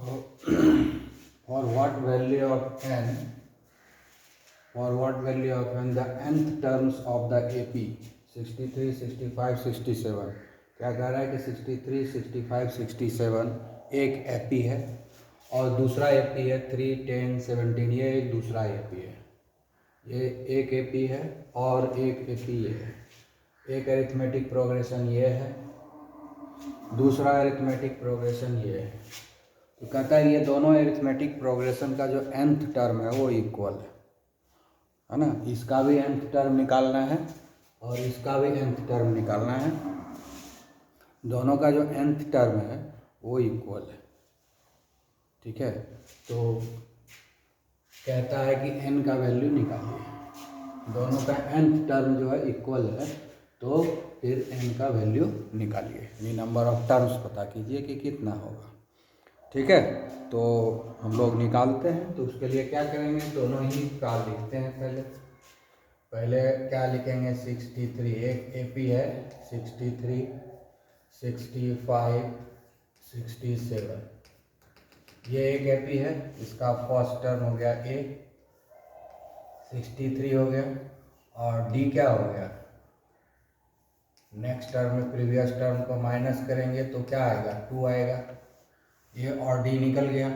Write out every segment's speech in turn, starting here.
for what value of n, the nth terms of the AP 63, 65, 67, क्या कह रहा है कि 63, 65, 67 एक AP है और दूसरा AP है 3, 10, 17, ये एक दूसरा AP है। ये एक AP है और एक AP ये है। एक अरिथमेटिक प्रोग्रेशन ये है, दूसरा अरिथमेटिक प्रोग्रेशन ये है। तो कहता है ये दोनों अरिथमेटिक प्रोग्रेशन का जो nth टर्म है वो इक्वल है ना। इसका भी nth टर्म निकालना है और इसका भी nth टर्म निकालना है। दोनों का जो nth टर्म है वो इक्वल है, ठीक है। तो कहता है कि n का वैल्यू निकालिए। दोनों का nth टर्म जो है इक्वल है, तो फिर n का वैल्यू निकालिए, यानी नंबर ऑफ टर्म्स पता कीजिए कि कितना होगा, ठीक है। तो हम लोग निकालते हैं। तो उसके लिए क्या करेंगे, दोनों ही का लिखते हैं। पहले क्या लिखेंगे, 63, एक AP है 63, 65, 67, ये एक AP है। इसका फर्स्ट टर्म हो गया A, 63 हो गया, और D क्या हो गया, नेक्स्ट टर्म में प्रीवियस टर्म को माइनस करेंगे तो क्या आएगा, 2 आएगा। ये और D निकल गया,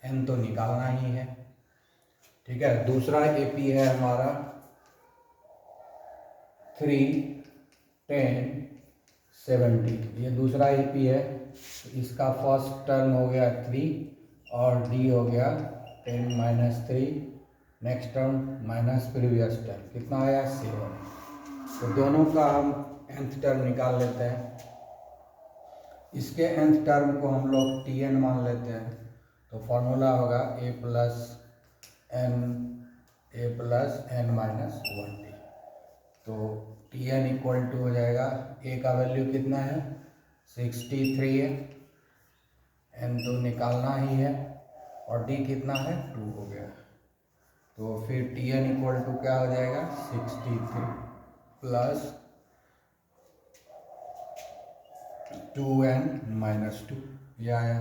n तो निकालना ही है, ठीक है। दूसरा AP है हमारा 3, 10, 70, ये दूसरा AP है। इसका फर्स्ट टर्म हो गया 3 और D हो गया 10 - 3, next term minus previous term, कितना आया 7। तो दोनों का हम nth टर्म निकाल लेते हैं। इसके nth टर्म को हम लोग Tn मान लेते हैं। तो फॉर्मूला होगा a + n - 1t। तो Tn इक्वल टू हो जाएगा, a का वैल्यू कितना है 63 है, n तो निकालना ही है, और d कितना है 2 हो गया। तो फिर Tn इक्वल टू क्या हो जाएगा 63 प्लस 2n - 2, ये आया,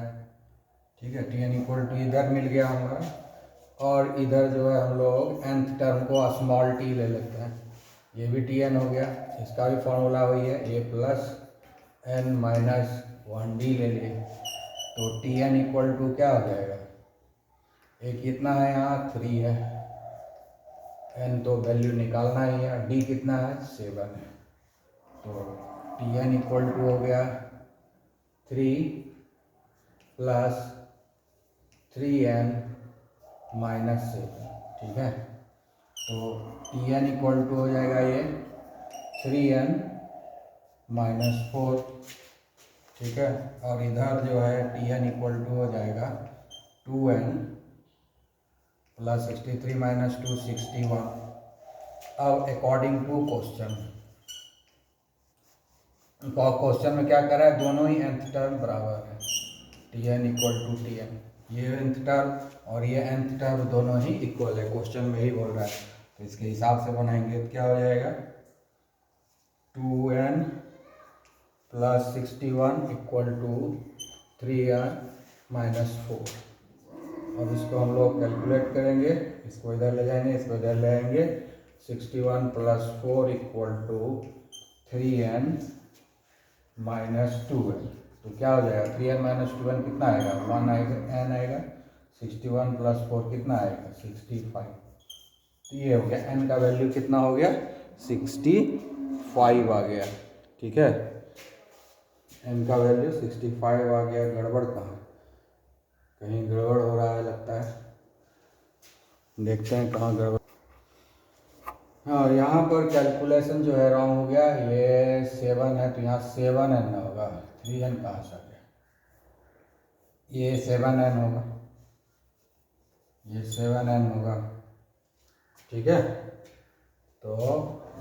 ठीक है। Tn इक्वल टू इधर मिल गया हमारा, और इधर जो है हम लोग nth टर्म को स्मॉल t ले लेते हैं। ये भी Tn हो गया, इसका भी फॉर्मूला वही है, a + n - 1d ले लिए। तो Tn इक्वल टू क्या हो जाएगा, एक कितना है यहाँ 3 है, n तो वैल्यू निकालना ही है, d कितना है 7 है। तो Tn इक्वल टू हो गया 3 + 3n - 7, ठीक है। तो Tn इक्वल टू हो जाएगा ये 3n - 4, ठीक है। और इधर जो है Tn इक्वल टू हो जाएगा 2n + 63 - 2 61। अब अकॉर्डिंग टू क्वेश्चन में क्या कर रहा है, दोनों ही nth टर्म बराबर है, Tn इक्वल टू Tn, ये nth टर्म और ये nth टर्म दोनों ही इक्वल है, क्वेश्चन में ही बोल रहा है। तो इसके हिसाब से बनाएंगे तो क्या हो जाएगा, 2n + 61 इक्वल टू 3n - 4। अब इसको हम लोग कैलकुलेट करेंगे, इसको इधर ले जाएंगे, इसको इधर ले आएंगे। 61 + 4 इक्वल टू 3n - 2n। तो क्या हो जाएगा, 3n - 2n कितना आएगा, 1 आएगा, n आएगा। 61 + 4 कितना आएगा 65। तो ये हो गया, n का वैल्यू कितना हो गया 65 आ गया, ठीक है। n का वैल्यू 65 आ गया। गड़बड़ कहाँ, कहीं गड़बड़ हो रहा है लगता है, देखते हैं कहाँ गड़बड़। हाँ, यहाँ पर कैलकुलेशन जो है रॉन्ग हो गया। ये 7 है तो यहाँ 7n होगा, 3n कहाँ से आ गया, ये 7n होगा, ये 7n होगा, ठीक है। तो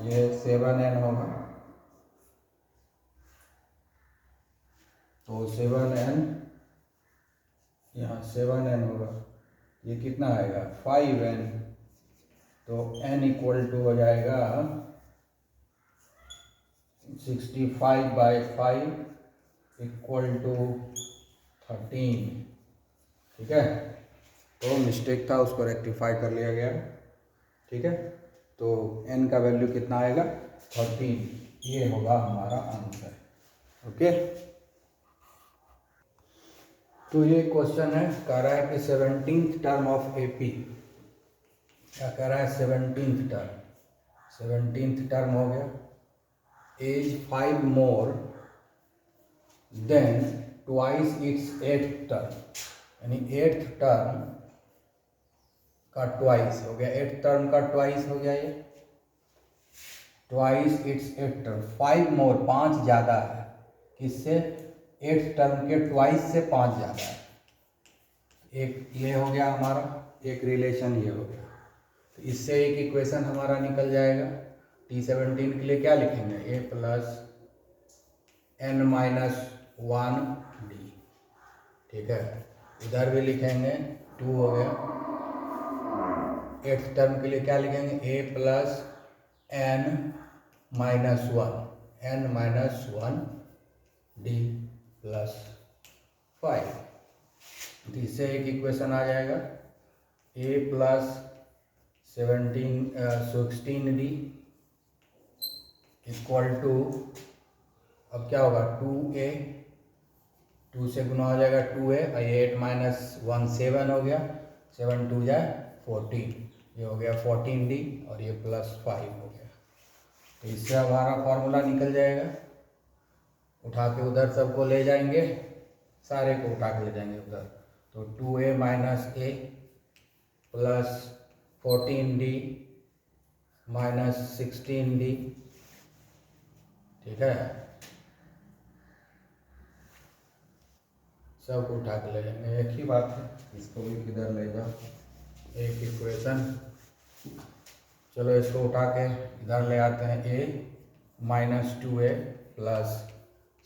ये 7n होगा, तो 7n, यहाँ 7n होगा, ये कितना आएगा 5n। तो n इक्वल टू हो जाएगा 65/5 इक्वल टू 13, ठीक है, तो मिस्टेक था उसको रेक्टिफाई कर लिया गया। ठीक है, तो n का वैल्यू कितना आएगा 13, ये होगा हमारा आंसर। ओके, तो ये क्वेश्चन है, कह रहा है कि 17th टर्म ऑफ एपी, क्या कह रहा है 17th टर्म हो गया, as 5 more than twice it's 8th term, यानी 8th टर्म का ट्वाइस हो गया, 8th टर्म का ट्वाइस हो गया, ये ट्वाइस इट्स 8th टर्म, 5 मोर 5 ज़्यादा है किससे, 8th टर्म के ट्वाइस से 5 ज़्यादा है। एक ये हो गया हमारा, एक रिलेशन ये हो गया, तो इससे एक इक्वेशन हमारा निकल जाएगा। T17 के लिए क्या लिखेंगे, a plus n minus 1d। ठीक है, इधर भी लिखेंगे 2 हो गया। 8th टर्म के लिए क्या लिखेंगे, a plus n minus 1 d plus 5। तो इससे एक इक्वेशन आ जाएगा, a plus 16d equal to, अब क्या होगा 2a, 2 से गुना हो जाएगा 2a, 8 माइनस 1 7 हो गया, 7 2 जाए 14, ये हो गया 14d और ये प्लस 5 हो गया। तो इससे हमारा फॉर्मूला निकल जाएगा, उठा के उधर सबको ले जाएंगे, सारे को उठा के ले जाएंगे उधर, तो 2a minus a plus 14d minus 16d। ठीक है, सब उठा के ले जाएंगे, एक ही बात है, इसको भी किधर ले जाओ, एक इक्वेशन। चलो इसको उठा के इधर ले आते हैं, a minus 2a plus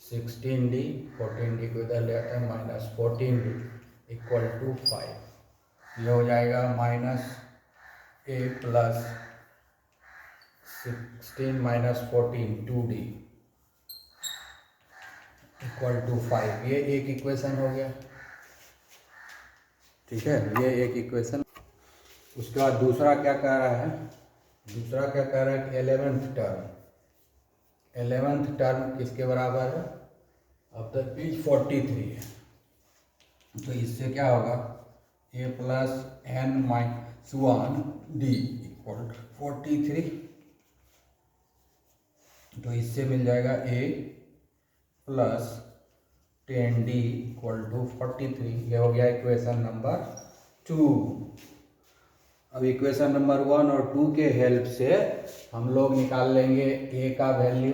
16d, 14d को इधर ले आते हैं माइनस 14d इक्वल टू 5। ये हो जाएगा minus a plus 16 minus 14 2d equal to 5। ये एक इक्वेशन हो गया। ठीक है, ये एक इक्वेशन। उसके बाद दूसरा क्या कह रहा है, दूसरा क्या कह रहा है कि 11th टर्म किसके बराबर है, अब तक पेज 43 है, तो इससे क्या होगा, a plus n minus 1d equal 43। तो इससे मिल जाएगा a plus 10d equal to 43। ये हो गया इक्वेशन नंबर 2। अब इक्वेशन नंबर 1 और 2 के हेल्प से हम लोग निकाल लेंगे a का वैल्यू,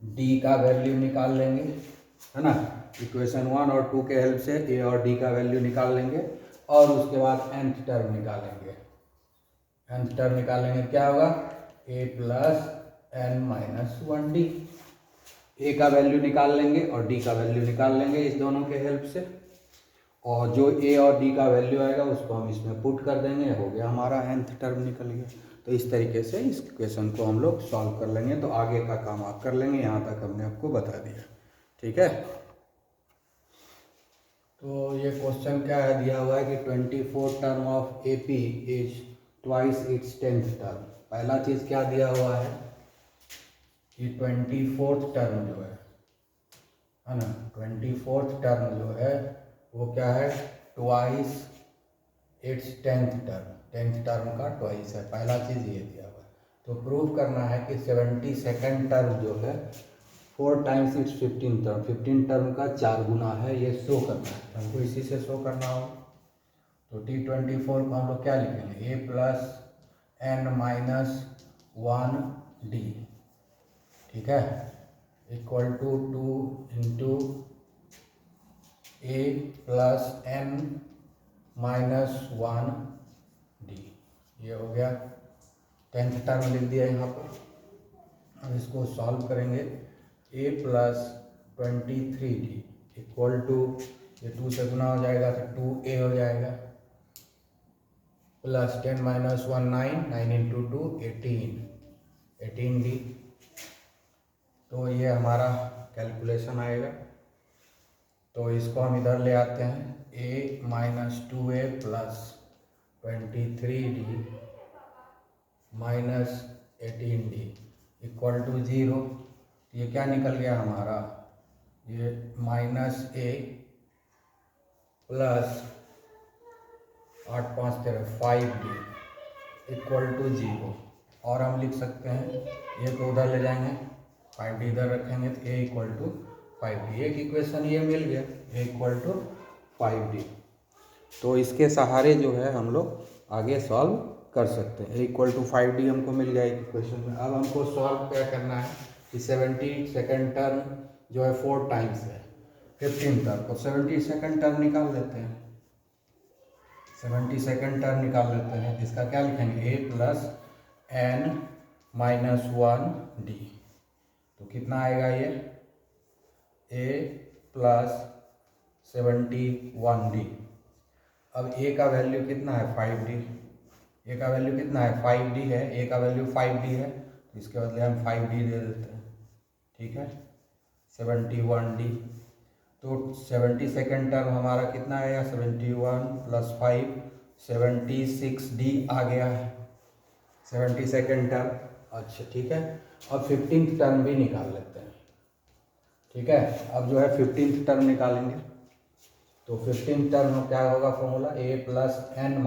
d का वैल्यू निकाल लेंगे, है ना। इक्वेशन 1 और 2 के हेल्प से a और d का वैल्यू निकाल लेंगे, और उसके बाद nth टर्म निकालेंगे। nth टर्म निकालेंगे क्या होगा, a plus n minus 1d। a का वैल्यू निकाल लेंगे और d का वैल्यू निकाल लेंगे इस दोनों के हेल्प से, और जो a और d का वैल्यू आएगा उसको हम इसमें पुट कर देंगे, हो गया हमारा nth टर्म निकल गया। तो इस तरीके से इस क्वेश्चन को हम लोग सॉल्व कर लेंगे, तो आगे का काम आप कर लेंगे, यहाँ तक हमने आपको बता दिया। ठीक है, तो ये क्वेश्चन क्या है दिया हुआ है कि 24th term of AP is twice its 10th term. पहला चीज़ क्या दिया हुआ है कि 24th टर्म जो है ना, 24th टर्म जो है वो क्या है, twice its 10th term, 10th term का ट्वाइस है, पहला चीज़ ये दिया हुआ है। तो प्रूव करना है कि 72nd टर्म जो है 4 टाइम्स इट्स 15 टर्म, 15 टर्म का 4 गुना है, ये शो करना है हमको, इसी से शो करना हो। तो T24 को हम लोग क्या लिखेंगे, a plus n minus 1d, ठीक है, equal to 2 into a plus n minus 1d। ये हो गया 10th टर्म लिख दिया यहाँ पर। अब इसको सॉल्व करेंगे, a plus 23d equal to, ये 2 से गुना हो जाएगा तो 2a हो जाएगा, प्लस 10 माइनस 1 9, 9 इंटू 2 18d। तो ये हमारा कैलकुलेशन आएगा। तो इसको हम इधर ले आते हैं, a minus 2a plus 23d minus 18d equal to 0। ये क्या निकल गया हमारा, ये minus a plus 8 5 13 5d equal to 0। और हम लिख सकते हैं, ये को उधर ले जाएंगे, 5d इधर रखेंगे तो a इक्वल टू 5d। एक इक्वेशन ये मिल गया, a इक्वल टू 5d। तो इसके सहारे जो है हम लोग आगे सॉल्व कर सकते हैं। a इक्वल टू 5d हमको मिल गया एक इक्वेशन में। अब हमको सॉल्व क्या करना है कि 72nd टर्म जो है 4 टाइम्स है 15 टर्म, तो 72nd टर्म निकाल लेते हैं। 72nd टर्म निकाल लेते हैं, इसका क्या लिखेंगे, a plus n minus 1d। तो कितना आएगा ये, a प्लस 71d। अब a का वैल्यू कितना है 5d, a का वैल्यू कितना है 5d है, a का वैल्यू 5d है, तो इसके बदले हम 5d दे देते हैं। ठीक है, 71d। तो 72nd टर्म हमारा कितना आएगा, 71 प्लस 5 76d आ गया है 72nd टर्म। अच्छा ठीक है, अब 15th टर्म भी निकाल लेते हैं। ठीक है, अब जो है 15th टर्म निकालेंगे। तो 15th टर्म में क्या होगा formula, a plus n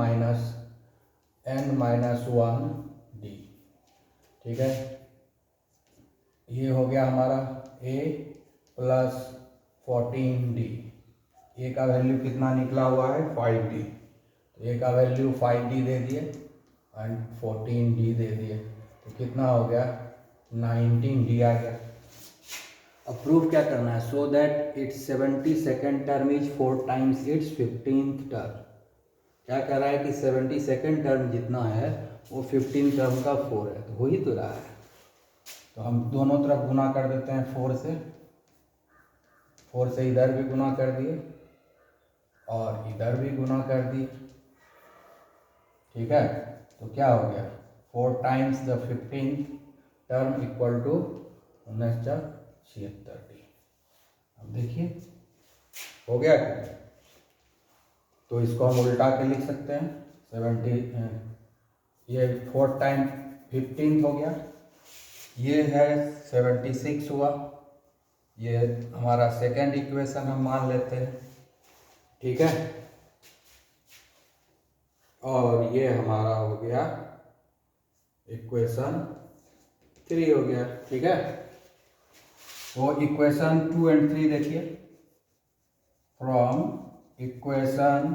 minus 1d। ठीक है, ये हो गया हमारा a प्लस 14d। a का वैल्यू कितना निकला हुआ है 5d, तो a का वैल्यू 5d दे दिए एंड 14d दे दिए, तो कितना हो गया 19d आ गया। अब प्रूफ क्या करना है, so that it's 72nd term is 4 times it's 15th term. क्या कह रहा है कि 72nd टर्म जितना है वो 15 टर्म का 4 है, तो हो ही तो रहा है। तो हम दोनों तरफ गुना कर देते हैं 4 से, 4 से इधर भी गुना कर दिए और इधर भी गुना कर दिए। ठीक है, तो क्या हो गया 4 times the 15th term equal to 76d। अब देखिए हो गया क्या, तो इसको हम उल्टा के लिख सकते हैं 70, ये 4 टाइम 15 हो गया, ये है 76 हुआ, ये हमारा सेकेंड इक्वेशन हम मान लेते हैं। ठीक है, और ये हमारा हो गया इक्वेशन 3 हो गया। ठीक है, तो इक्वेशन 2 एंड 3 देखिए, फ्रॉम इक्वेशन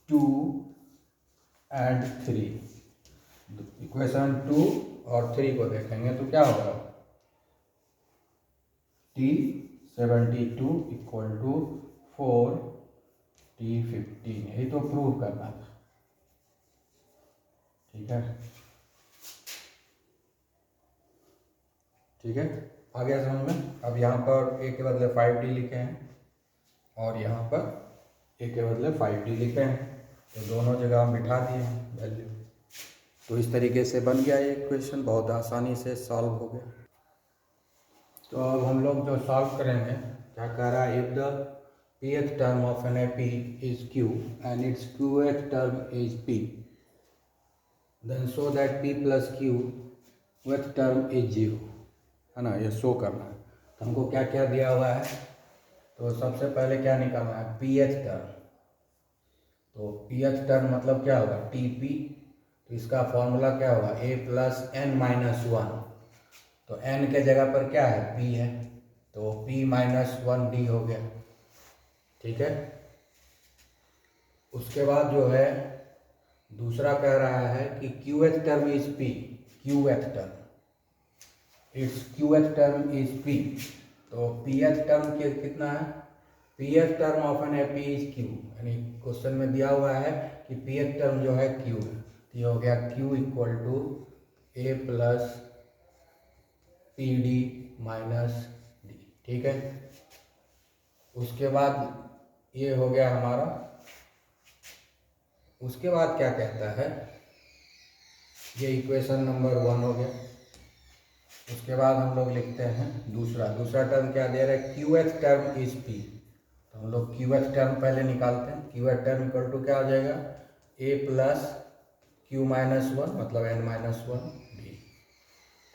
2 एंड 3, इक्वेशन 2 और 3 को देखेंगे तो क्या होगा, T72 इक्वल टू 4 T15, यही तो प्रूव करना था। ठीक है, ठीक है, आ गया समझ में। अब यहाँ पर a के बदले 5d लिखे हैं और यहाँ पर a के बदले 5d लिखे हैं, तो दोनों जगह हम बिठा दिए हैं वैल्यू। तो इस तरीके से बन गया ये इक्वेशन, बहुत आसानी से सॉल्व हो गया। तो अब हम लोग जो सॉल्व करेंगे, क्या कह रहा है, if the pth term of an AP is q and its qth term is p, then show that p plus qth term is 0, है ना, ये शो करना है। तो हमको क्या क्या दिया हुआ है, तो सबसे पहले क्या निकालना है, pth टर्म। तो pth टर्म मतलब क्या होगा, TP, तो इसका फॉर्मूला क्या होगा, a प्लस n माइनस 1। तो n के जगह पर क्या है, p है, तो p माइनस 1d हो गया। ठीक है, उसके बाद जो है दूसरा कह रहा है कि qth term is p, qth term, its qth term is p। तो pth टर्म के कितना है, pth term of an AP is q, यानी क्वेश्चन में दिया हुआ है कि pth टर्म जो है q है, तो ये हो गया q equal to a plus pd minus d। ठीक है, उसके बाद ये हो गया हमारा, उसके बाद क्या कहता है, ये इक्वेशन नंबर 1 हो गया। उसके बाद हम लोग लिखते हैं दूसरा टर्म क्या दे रहा है, क्यू एच टर्म इज पी। तो हम लोग क्यू एच टर्म पहले निकालते हैं। Q H term equal to क्या हो जाएगा, A plus Q minus one मतलब एन माइनस वन डी।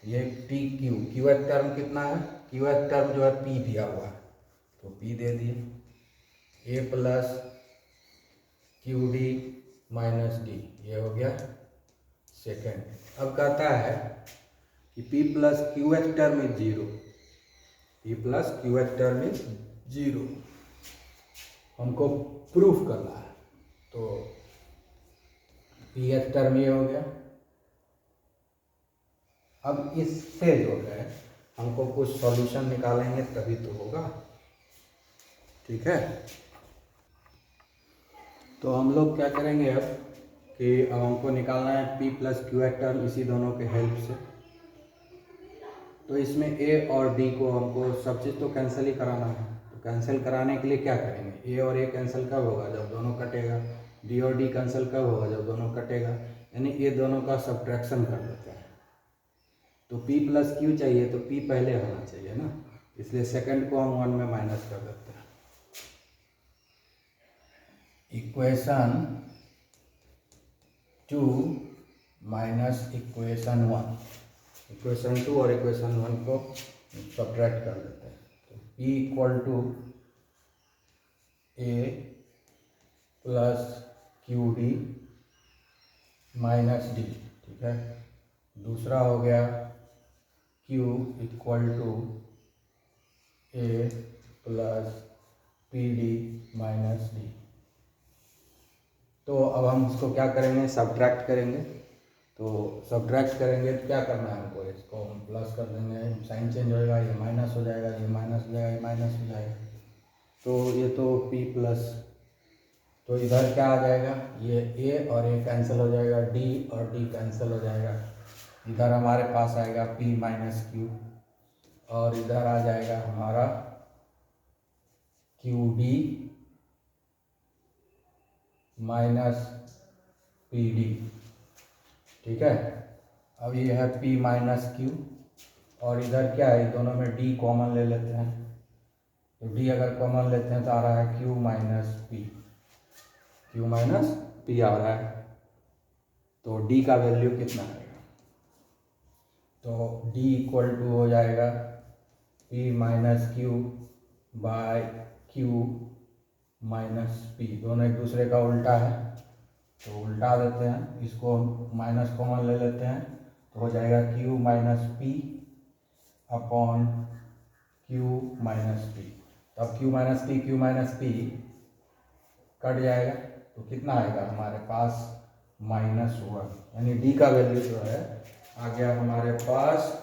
ये टी क्यू एच टर्म कितना है, क्यू एच टर्म जो है पी दिया हुआ है तो पी दे दिए, A plus Q D minus D, ये हो गया सेकेंड। अब कहता है कि P plus Q H term is zero, P plus Q H term is zero, हमको प्रूफ करना है। तो पी एच टर्म ये हो गया। अब इससे जो है हमको कुछ सॉल्यूशन निकालेंगे तभी तो होगा, ठीक है। तो हम लोग क्या करेंगे अब कि अब हमको निकालना है P plus Q H term इसी दोनों के हेल्प से। तो इसमें A और D को हमको सब चीज़ तो कैंसिल ही कराना है। तो कैंसिल कराने के लिए क्या करेंगे, A और A कैंसिल कब होगा, जब दोनों कटेगा। D और D कैंसिल कब होगा, जब दोनों कटेगा। यानी ये दोनों का सब्ट्रैक्शन कर देते हैं। तो P प्लस क्यू चाहिए तो P पहले होना चाहिए ना, इसलिए सेकंड को हम वन में माइनस कर देते हैं। इक्वेशन 2 माइनस इक्वेशन 1, इक्वेशन 2 और इक्वेशन 1 को सब्ट्रैक्ट कर देते हैं। तो P equal to A plus Q D minus D, ठीक है। दूसरा हो गया Q equal to A plus P D minus D. तो अब हम इसको क्या करेंगे, सब्ट्रैक्ट करेंगे। तो सब्ट्रैक्ट करेंगे तो क्या करना है हमको, इसको हम प्लस कर देंगे, साइन चेंज होएगा, ये माइनस हो जाएगा, ये माइनस हो जाएगा, ये माइनस हो जाएगा। तो ये तो P प्लस, तो इधर क्या आ जाएगा, ये A और A कैंसिल हो जाएगा, D और D कैंसिल हो जाएगा। इधर हमारे पास आएगा P माइनस क्यू और इधर आ जाएगा हमारा Q D minus P D, ठीक है। अब ये है P माइनस क्यू और इधर क्या है, दोनों में D कॉमन ले लेते हैं। तो D अगर कॉमन लेते हैं तो आ रहा है Q minus P, Q minus P आ रहा है। तो D का वैल्यू कितना आएगा, तो D इक्वल टू हो जाएगा P minus Q by Q minus P. दोनों एक दूसरे का उल्टा है तो उल्टा देते हैं, इसको माइनस कॉमन ले लेते हैं तो हो जाएगा Q minus P upon Q minus P. तो अब Q माइनस पी कट जाएगा तो कितना आएगा हमारे पास, माइनस वन। यानी D का वैल्यू जो है आ गया हमारे पास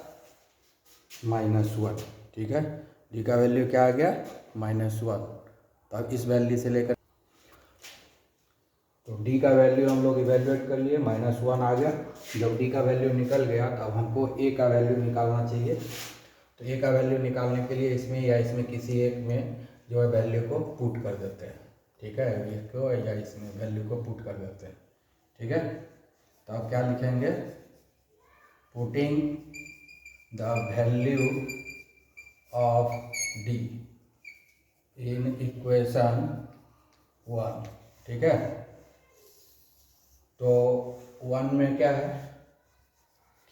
माइनस वन, ठीक है। D का वैल्यू क्या आ गया, माइनस वन। तो अब इस वैल्यू से लेकर तो D का वैल्यू हम लोग इवेल्युएट कर लिए, माइनस वन आ गया। जब D का वैल्यू निकल गया तो अब हमको A का वैल्यू निकालना चाहिए। तो A का वैल्यू निकालने के लिए इसमें या इसमें किसी एक में जो है वैल्यू को पुट कर देते हैं, ठीक है। इसको या इसमें वैल्यू को पुट कर देते हैं, ठीक है। तो अब क्या लिखेंगे, putting the value of D in equation 1, ठीक है। तो 1 में क्या है,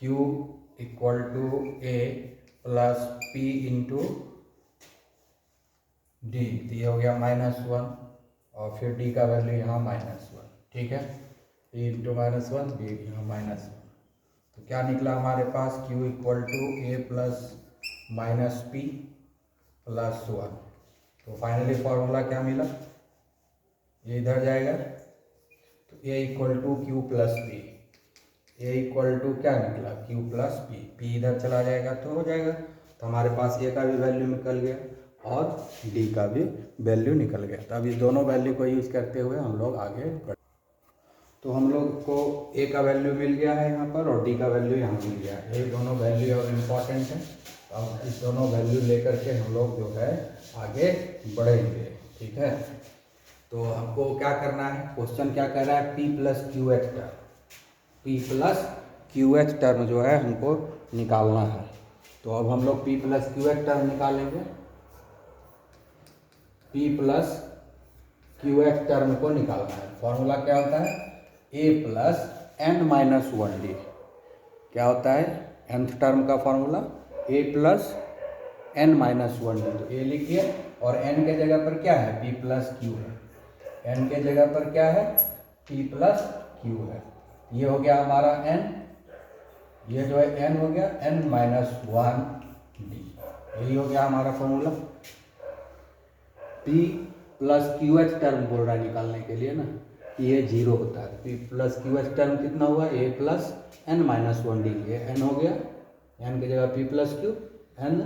Q equal to A plus P into D, तो ये हो गया माइनस वन और फिर D का वैल्यू यहाँ माइनस वन, ठीक है। P into minus one, D यहाँ माइनस वन। तो क्या निकला हमारे पास, Q equal to A plus minus P plus one. तो फाइनली फॉर्मूला क्या मिला, ये इधर जाएगा तो A equal to Q plus P, A equal to क्या निकला, Q प्लस पी, P इधर चला जाएगा तो हो जाएगा। तो हमारे पास A का भी वैल्यू निकल गया और D का भी वैल्यू निकल गया। तो अब इस दोनों वैल्यू को यूज करते हुए हम लोग आगे बढ़, तो हम लोग को A का वैल्यू मिल गया है यहाँ पर और D का वैल्यू यहाँ मिल गया है। ये दोनों वैल्यू और इम्पॉर्टेंट है। अब इस दोनों वैल्यू लेकर के हम लोग जो है आगे बढ़ेंगे, ठीक है। तो हमको क्या करना है, क्वेश्चन क्या कह रहा है, P plus Q H term, P plus Q H term जो है हमको निकालना है। तो अब हम लोग P प्लस क्यू एक टर्म निकालेंगे। P प्लस क्यू एक टर्म को निकालना है। फॉर्मूला क्या होता है? A plus n minus one D. क्या होता है nth टर्म का formula? A plus n minus one D. तो A लिखिए और n के जगह पर क्या है? P प्लस क्यू है। n के जगह पर क्या है? P प्लस क्यू है। ये हो गया हमारा n, ये जो है n हो गया n माइनस वन डी। यही हो गया हमारा formula. P plus Q H term बोल रहा है निकालने के लिए ना, कि ये जीरो होता है। P plus Q H term कितना हुआ? A plus n minus one D. ये n हो गया, n की जगह P plus Q, n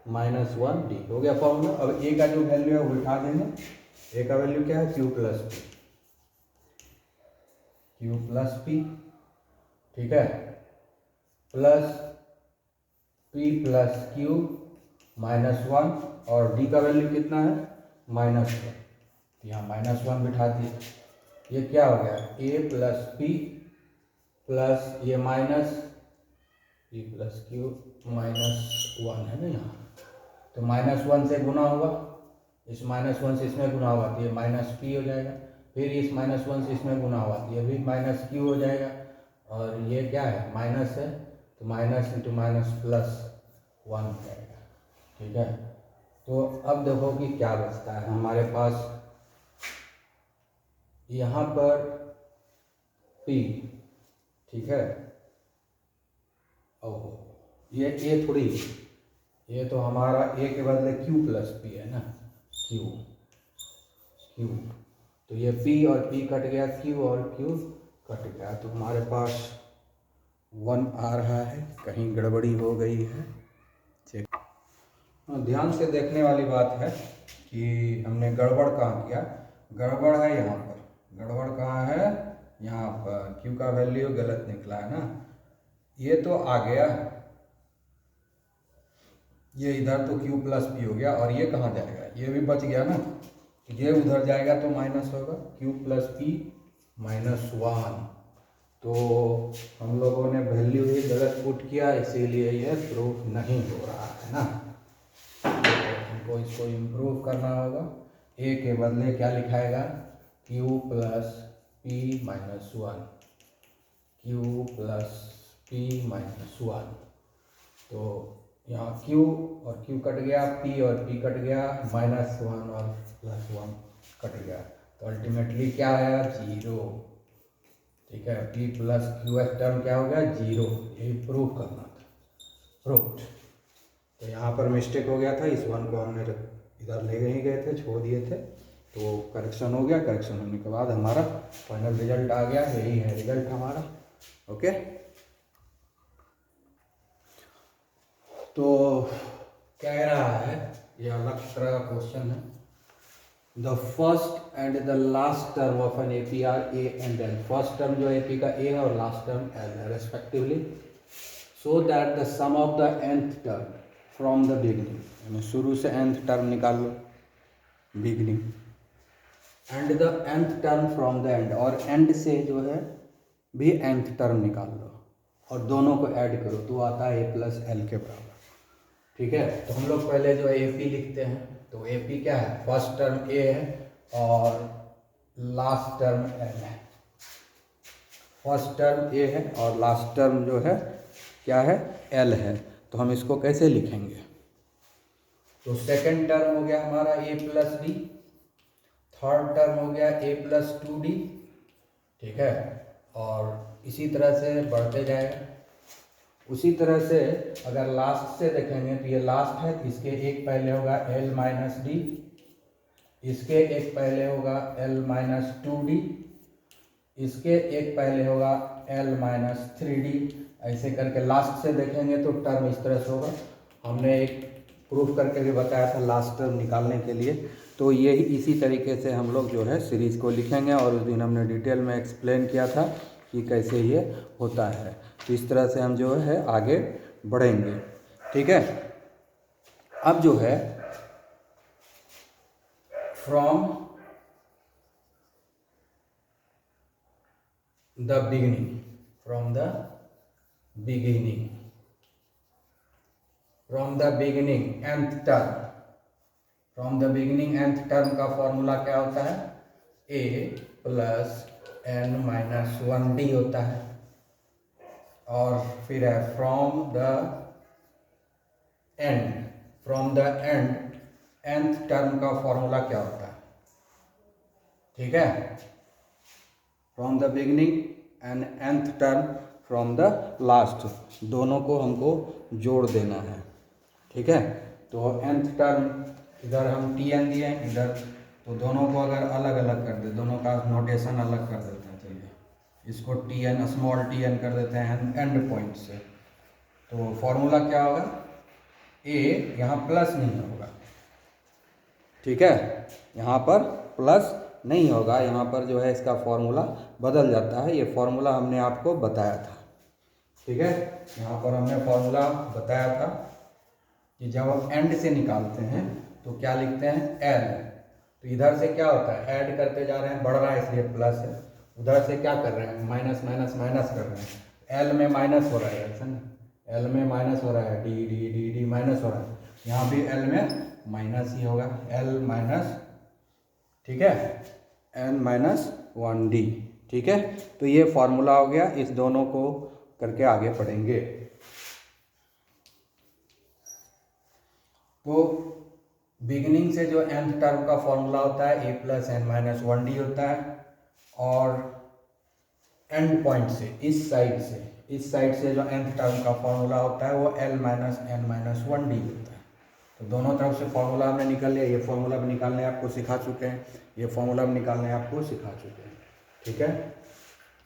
minus one D हो गया फॉर्मूला। अब A का जो वैल्यू है वो उठा देंगे। A का वैल्यू क्या है? Q plus P, Q plus P, ठीक है, plus P plus Q minus one, और D का वैल्यू कितना है? Minus one. यहाँ माइनस वन बिठा दिए। ये क्या हो गया? A प्लस P प्लस ये minus P plus Q minus one है ना यहाँ, तो माइनस वन से गुना होगा, इस माइनस वन से इसमें गुना होगा तो ये माइनस P हो जाएगा। फिर इस माइनस वन से इसमें गुना होगा तो ये भी माइनस Q हो जाएगा। और ये क्या है? माइनस है, तो minus into minus plus one हो जाएगा, ठीक है। तो अब देखो कि क्या बचता है हमारे पास। यहाँ पर P, ठीक है, ओहो ये A थोड़ी, ये तो हमारा A के बदले Q प्लस P है ना, Q, तो ये P और P कट गया, Q और Q कट गया, तो हमारे पास वन आ रहा है। कहीं गड़बड़ी हो गई है, चेक। ध्यान से देखने वाली बात है कि हमने गड़बड़ कहाँ किया। गड़बड़ है यहाँ पर, गड़बड़ कहाँ है? यहाँ पर Q का वैल्यू गलत निकला है ना। ये तो आ गया, ये इधर तो Q प्लस P हो गया, और ये कहाँ जाएगा? ये भी बच गया ना, ये उधर जाएगा तो माइनस होगा, Q plus P minus one. तो हम लोगों ने वैल्यू ही गलत पुट किया, इसीलिए ये प्रूफ नहीं हो रहा है ना। हमको इसको इम्प्रूव करना होगा। A के बदले क्या लिखाएगा? Q plus P minus one, Q plus P minus one. तो यहाँ Q और Q कट गया, P और P कट गया, माइनस वन और प्लस वन कट गया, तो अल्टीमेटली क्या आया? जीरो, ठीक है। P plus Q H term क्या हो गया? जीरो। यही प्रूव करना था, प्रूव्ड। तो यहाँ पर मिस्टेक हो गया था, इस वन को हमने इधर ले नहीं गए थे, छोड़ दिए थे, तो करेक्शन हो गया। करेक्शन होने के बाद हमारा फाइनल रिजल्ट आ गया, यही है रिजल्ट हमारा। ओके, तो कह रहा है, ये अलग तरह का क्वेश्चन है। The first and the last term of an AP are A and L। First term जो AP का A है और लास्ट टर्म L है respectively. So that the sum of the nth term from the beginning, यानी शुरू से nth term निकाल लो, beginning, and the nth term from the end, और एंड से जो है भी nth टर्म निकाल लो, और दोनों को ऐड करो तो आता है A प्लस L के बराबर, ठीक है। तो हम लोग पहले जो AP लिखते हैं, तो AP क्या है? फर्स्ट टर्म A है और लास्ट टर्म L है। फर्स्ट टर्म A है और लास्ट टर्म जो है क्या है? L है। तो हम इसको कैसे लिखेंगे? तो सेकंड टर्म हो गया हमारा A plus D, third term हो गया A प्लस 2D, ठीक है, और इसी तरह से बढ़ते जाएगा। उसी तरह से अगर लास्ट से देखेंगे तो ये लास्ट है, इसके एक पहले होगा L माइनस डी, इसके एक पहले होगा L माइनस 2D, इसके एक पहले होगा L माइनस 3D। ऐसे करके लास्ट से देखेंगे तो टर्म इस तरह से होगा। हमने एक प्रूफ करके भी बताया था लास्ट टर्म निकालने के लिए। तो यही इसी तरीके से हम लोग जो है सीरीज़ को लिखेंगे, और उस दिन हमने डिटेल में एक्सप्लेन किया था कि कैसे ये होता है। तो इस तरह से हम जो है आगे बढ़ेंगे, ठीक है। अब जो है from the beginning, from the beginning, from the beginning nth term, from the beginning nth term का फॉर्मूला क्या होता है, a plus n minus 1d होता है। और फिर है from the and, from the and nth term का फॉर्मूला क्या होता है, ठीक है, from the beginning and nth term from the last, दोनों को हमको जोड़ देना है, ठीक है। तो nth टर्म इधर हम tn दिए इधर, तो दोनों को अगर अलग अलग कर दे, दोनों का नोटेशन अलग कर देते हैं, चलिए इसको tn स्मॉल tn कर देते हैं एंड पॉइंट से। तो फॉर्मूला क्या होगा, a यहाँ प्लस नहीं होगा, ठीक है, यहाँ पर प्लस नहीं होगा, यहाँ पर जो है इसका फॉर्मूला बदल जाता है। ये फॉर्मूला हमने आपको बताया था, ठीक है, यहाँ पर हमने फॉर्मूला बताया था कि जब हम एंड से निकालते हैं तो क्या लिखते हैं, एल। तो इधर से क्या होता है, ऐड करते जा रहे हैं, बढ़ रहा है इसलिए प्लस है, उधर से क्या कर रहे हैं, माइनस माइनस माइनस कर रहे हैं, एल में माइनस हो रहा है, ऐसा ना, एल में माइनस हो रहा है, D D D D minus हो रहा है, यहाँ भी एल में माइनस ही होगा, एल माइनस, ठीक है, एन माइनस 1d, ठीक है। तो ये फॉर्मूला हो गया, इस दोनों को करके आगे पढ़ेंगे। तो बिगिनिंग से जो nth टर्म का फॉर्मूला होता है a plus N minus 1d होता है, और एंड पॉइंट से इस साइड से जो nth टर्म का फॉर्मूला होता है वो l minus N minus 1d होता है। तो दोनों तरफ से फॉर्मूला हमने निकाल लिया, ये फॉर्मूला भी निकालने आपको सिखा चुके हैं, ये फॉर्मूला भी निकालने आपको सिखा चुके हैं, ठीक है।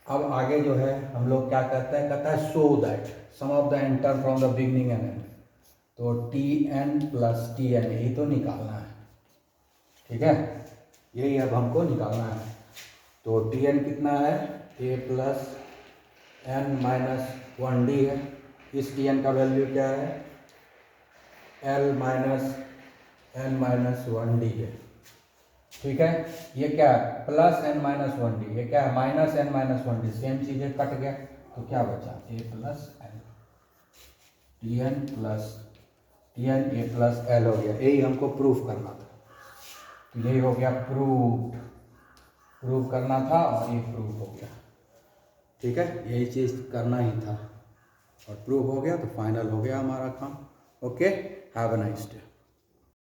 अब आगे जो है हम लोग क्या करते हैं, कहता है show that sum of the N term from the beginning and end, तो tn प्लस tn यही तो निकालना है, ठीक है, यही अब हमको निकालना है। तो tn कितना है, a plus N minus 1d है, इस tn का वैल्यू क्या है, l minus N minus 1d है, ठीक है। ये क्या है, प्लस एन माइनस 1d, ये क्या है, minus N minus 1d, same चीज़ें कट गया, तो क्या बचा, a plus N, tn plus tn a plus l हो गया, यही हमको प्रूफ करना था। तो यही हो गया प्रूफ करना था, और ये प्रूफ हो गया, ठीक है, यही चीज़ करना ही था, और प्रूफ हो गया तो फाइनल हो गया हमारा काम। Okay, have a nice day.